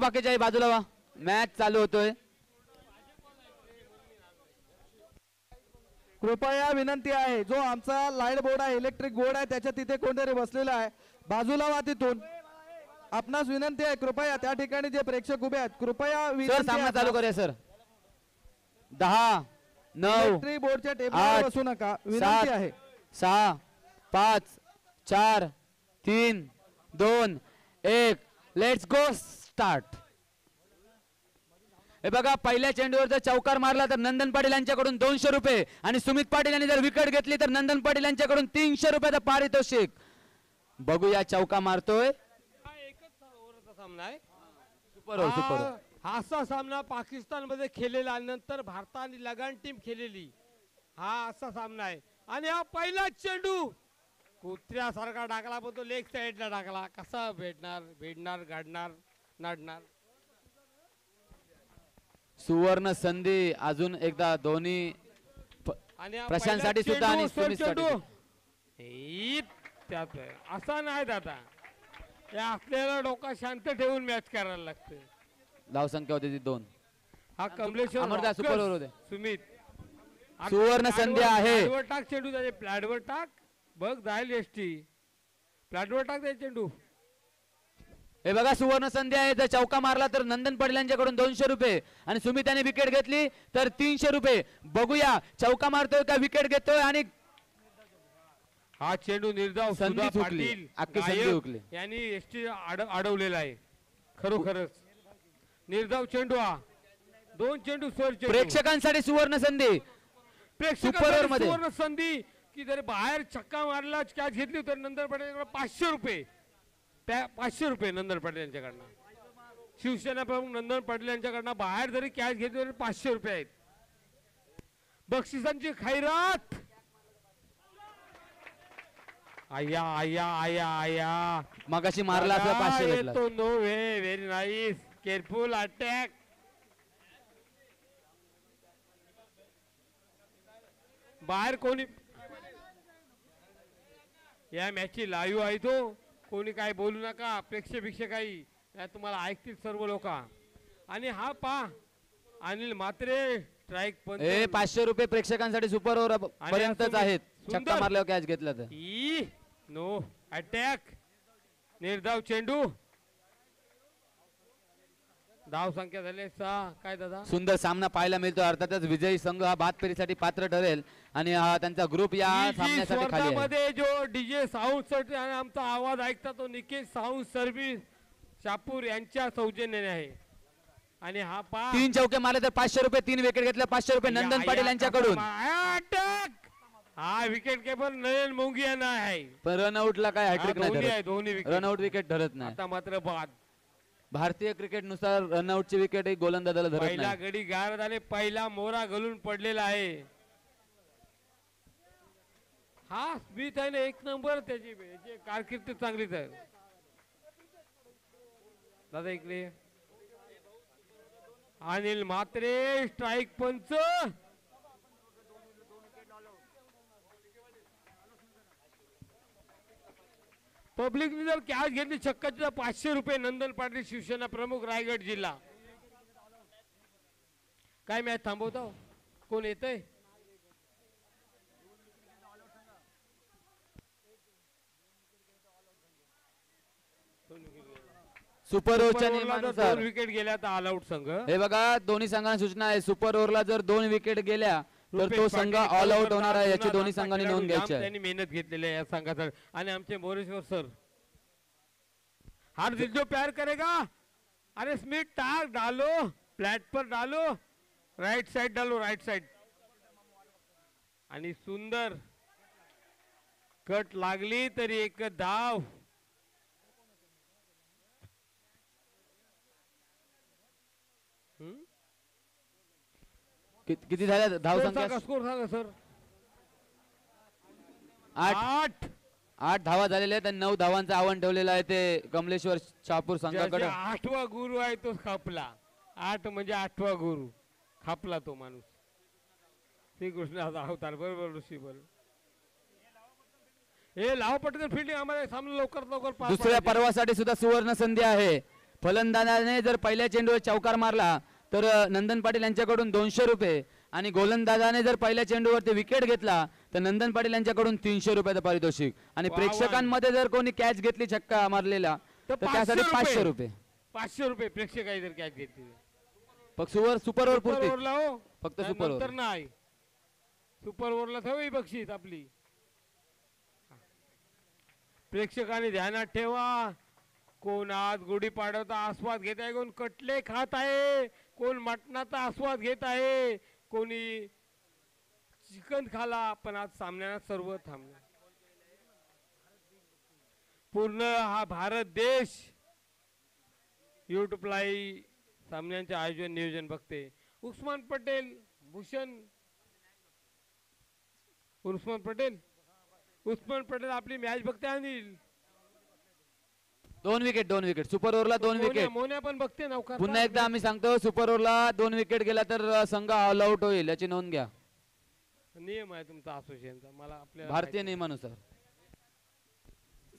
बाकीच्या बाजूला वा, मॅच चालू होतोय. कृपया विनंती आहे, जो आमचा लाईट बोर्ड आहे, इलेक्ट्रिक बोर्ड आहे, त्याच्या तिथे कोणतरी बसलेला आहे, बाजूला वा तिथून. आपणास विनंती आहे, कृपया त्या ठिकाणी जे प्रेक्षक उभे आहेत, कृपया सामना चालू करूया सर. 10 9 इलेक्ट्रिक बोर्डच्या टेबलवर बसू नका, विनंती आहे. 6 5 4 3 2 1 लेट्स गो स्टार्ट. हे बघा, पहिल्या चेंडूवर जर चौकार मारला तर नंदन पाटील यांच्याकडून 200 रुपये आणि सुमित पाटील यांनी जर विकेट घेतली तर नंदन पाटील यांच्याकडून 300 रुपयाचा पारितोषिक. बघूया चौका मारतोय. सामना आहे. Super super. हा असा सामना पाकिस्तान मध्ये खेळलेला, नंतर भारताने लगान टीम खेळलेली, हा असा सामना आहे. आणि हा पहिला चेंडू कुत्र्यासारखा टाकला, पण तो लेग साईडला टाकला. कसा भेटणार गाडणार नाडणार. सुवर्ण संधी अजून एकदा दोन्ही प्रशांतसाठी सुद्धा आणि त्यात असा नाही दादा, आपल्याला डोका शांत ठेवून मॅच करायला लागते. धाव संख्या होती 2. हा कमलेश्वर सुपर ओव्हर होते. सुमित सुवर्ण संधी आहे. प्लॅटवर टाक चेंडू, त्याचे प्लॅटवर टाक, बघ जाईल एसटी. प्लॅटवर टाक ते चेंडू. हे बघा, सुवर्ण संधी आहे. जर चौका मारला तर नंदन पाटील यांच्याकडून 200 रुपये आणि सुमित यांनी विकेट घेतली तर 300 रुपये. बघूया चौका मारतोय का विकेट घेतोय. आणि हा चेंडू निर्धाव संधी चुकली, अख्खी संधी हुकली. यांनी एसटी अडवलेला आहे. खरोखरच निर्धाव चेंडू. हा 2 चेंडू स्वर. प्रेक्षकांसाठी सुवर्ण संधी. प्रेक्षकांसाठी सुवर्ण संधी की जर बाहेर छक्का मारला, कॅच घेतली तर नंदन पाटील 500 रुपये. 500 रुपये नंदन पाटील यांच्याकडनं. शिवसेना प्रमुख नंदन पाटील यांच्याकडनं बाहेर जरी कॅच घेतली तरी 500 रुपये आहेत. बक्षिसांची खैरात. आया आया आया आया मगाशी मारला असला 500 भेटला. नो वे, व्हेरी नाईस, केअरफुल अटॅक. बाहेर कोणी या मॅचची लाईव्ह आहे, तो कोणी काय बोलू नका. प्रेक्षक काही तुम्हाला ऐकतील सर्व लोक. आणि हा पा अनिल म्हात्रे स्ट्राईक पण 500 रुपये प्रेक्षकांसाठी सुपर ओव्हर पर्यंतच आहेत. छक्का मारल्यावर कॅच घेतला तर. No attack. निर्धाव चेंडू. धाव संख्या झाले 6. काय दादा, सुंदर सामना पाहायला मिळतो. अर्थातच विजयी संघ हा बाद फेरीसाठी पात्र ठरेल आणि त्यांचा ग्रुप या सामन्यासाठी खाली आहे. जो डीजे साऊंड आणि आमचा आवाज ऐकता तो निकेश साऊंड सर्व्हिस शापूर यांच्या सौजन्याने आहे. आणि हा 3 चौके मारले तर 500 रुपये. 3 विकेट घेतल्या 500 रुपये नंदन पाटील यांच्याकडून. हा विकेट किपर नयन मोंगिया आहे, पण रनआउटला काय हॅट्रिक नाही. दोन्ही रनआउट विकेट ठरत नाही. आता मात्र बाद. भारतीय क्रिकेट नुसार रनआउटची विकेट एक गोलंदाजाला धरत नाही. पहिला गडी गार झाले, पहिला मोरा घालून पडलेला आहे. हा स्मिथ आहे ना, 1 नंबर. त्याची कारकीर्द चांगलीच आहे दादा. इकडे अनिल म्हात्रे स्ट्राईक पंच. पब्लिकने जर कॅच घेतली छक्काची 500 रुपये. नंदन पाटील शिवसेना प्रमुख रायगड जिल्हा. काय मॅच थांबवतो, कोण येतंय? सुपर ओव्हरच्या नियमानुसार 2 विकेट गेल्या तर ऑल आउट संघ. हे बघा, दोन्ही संघांना सूचना आहे. सुपर ओव्हरला जर 2 विकेट गेल्या तर तो संघ ऑल आउट होणार आहे. याची दोन्ही संघांनी नोंद घ्यायची आहे. त्यांनी मेहनत घेतलेली आहे या संघासाठी. आणि आमचे मोरेश्वर सर, हर दिल जो प्यार करेगा. अरे स्मिथ टाक, डालो फ्लॅट पर डालो, राइट साइड डालो, राइट साइड. आणि सुंदर कट लागली तरी 1 धाव. किती झाल्या धाव संख्या? स्कोर सांगा सर. 8 धावा झालेल्या आहेत. 9 धावांचं आव्हान ठेवलेलं आहे ते कमलेश्वर शापूर संघाकडे. 8वा गुरु आहे तो खापला. 8 म्हणजे 8वा गुरु. खापला तो माणूस. श्रीकृष्णाचा अवतार. बरोबर ऋषी. बरोबर. हे लाव पटकन फिल्डिंग आम्हाला सामने लवकर. दुसऱ्या पर्वासाठी सुद्धा सुवर्ण संधी आहे. फलंदाजाने जर पहिल्या चेंडूवर चौकार मारला तर नंदन पाटील यांच्याकडून 200 रुपये आणि गोलंदाजाने जर पहिल्या चेंडूवरती विकेट घेतला तर नंदन पाटील यांच्याकडून 300 रुपयाचं पारितोषिक आणि वा वा. प्रेक्षकांमध्ये जर कोणी कॅच घेतली छक्का मारलेला तर त्यासाठी 500 रुपये. 500 रुपये प्रेक्षक जर कॅच घेतली फक्त सुपर ओव्हर सुपर पुरते ओव्हरला हो फक्त त्या सुपर नंतर ओव्हर. नाही सुपर ओव्हरला हवी बक्षीस आपली. प्रेक्षकांनी ध्यानात ठेवा, कोण आज गुढीपाडव्याचा आस्वाद घेत आहे, कोण कटले खात आहे, कोण मटणाचा आस्वाद घेत आहे, कोणी चिकन खाला, पण आज सामन्याला सर्व थांबलं. पूर्ण हा भारत देश युट्यूबला सामन्यांचे आयोजन नियोजन बघते. उस्मान पटेल भूषण उस्मान पटेल आपली मॅच बघते आणि 2 विकेट सुपर ओव्हरला 2 विकेट. मोन्या पण बघते नौका. पुन्हा एकदा आम्ही सांगतो सुपर ओव्हरला 2 विकेट गेला तर संघ ऑल आउट होईल, याची नोंद घ्या. नियम आहे तुमचा असोसिएशनचा, मला आपल्या भारतीय नियमानुसार.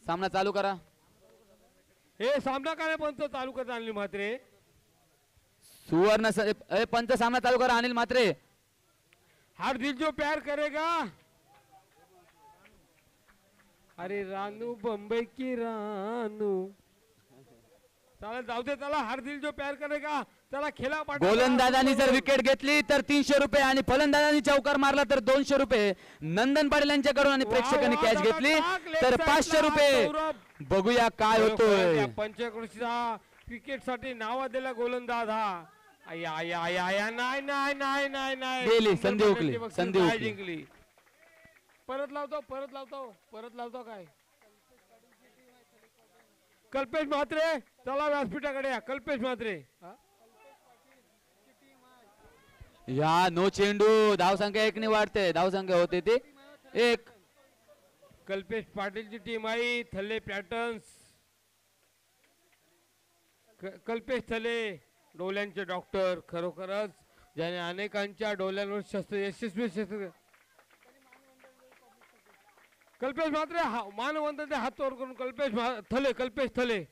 सामना चालू करा. हे सामना काय पंच चालू करत आणली मात्रे. पंच सामना चालू करा. अनिल म्हात्रे. हर दिल जो प्यार करेगा. अरे रानू बंबई की रानू. चला जाऊ दे, चला हर दिल जो प्यार करेगा. चला खेळा. गोलंदाजांनी जर विकेट घेतली तर 300 रुपये आणि फलंदाजांनी चौकार मारला तर 200 रुपये. नंदन पाटील यांच्याकडून आणि प्रेक्षकांनी कॅच घेतली तर 500 रुपये. बघूया काय होतोय. पंचकृषीचा क्रिकेट साठी नाव दिला गोलंदाज हा. आया आया आया आया नाही नाही नाही नाही नाही गेली, संधी हुकली, संधी नाही हुकली. जिंकली. परत लावतो काय. कल्पेश म्हात्रे चला व्यासपीठाकडे या. कल्पेश म्हात्रे. या नो चेंडू. धावसंख्या 1 ने वाढते. धावसंख्या होते ती 1. कल्पेश पाटीलची टीम आहे. थल्ले पॅटर्न्स. कल्पेश थले डोल्यांचे डॉक्टर, खरोखरच ज्याने अनेकांच्या डोल्यांवर यशस्वी शस्त्र. कल्पेश म्हात्रे मानवंतांचे हात वर करून कल्पेश थले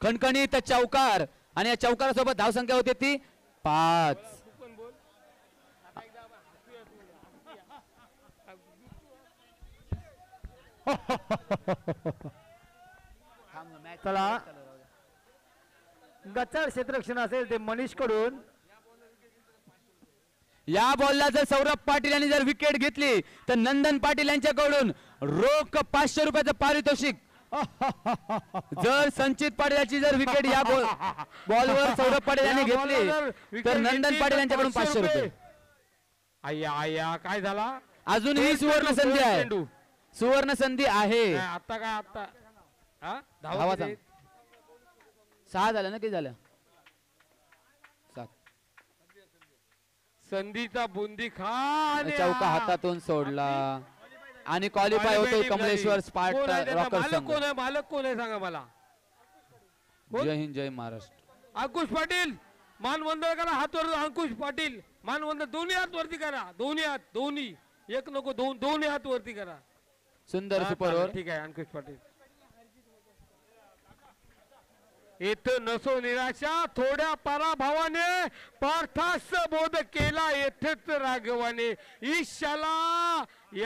खणखणीत चौकार आणि या चौकारासोबत धावसंख्या होते ती 5. चला गच्चाळ क्षेत्ररक्षण असेल ते मनीष कडून. या बॉलला जर सौरभ पाटील यांनी जर विकेट घेतली तर नंदन पाटील यांच्याकडून रोख 500 रुपयाचं पारितोषिक. जर संचित पाटील याची जर विकेट या बॉलवर सौरभ पाटील यांनी घेतली तर नंदन पाटील यांच्याकडून 500 रुपये. आया आया काय झाला. अजूनही सुवर्ण संधी आहे. सुवर्ण संधी आहे. आता काय आता धावा सांग. 6 झाल्या ना. किती झाल्या. 7. संधीचा बुंदी खा. चौका हातातून सोडला आणि क्वालिफाय होतोय कमलेश्वर स्पार्ट रॉकर्स संघ. मालक कोण आहे सांगा मला. जय हिंद जय महाराष्ट्र. अंकुश पाटील मानवंदन करा. हातवर अंकुश पाटील मानवंदन. दोन्ही हात वरती करा. दोन्ही हात. दोन्ही एक नको दोन्ही हात वरती करा. सुंदर सुपर ओव्हर. ठीक आहे अंकुश पाटील. इथं नसो निराशा. थोड्या पराभवाने पार्थास बोध केला येथेच राघवाने. ईशाला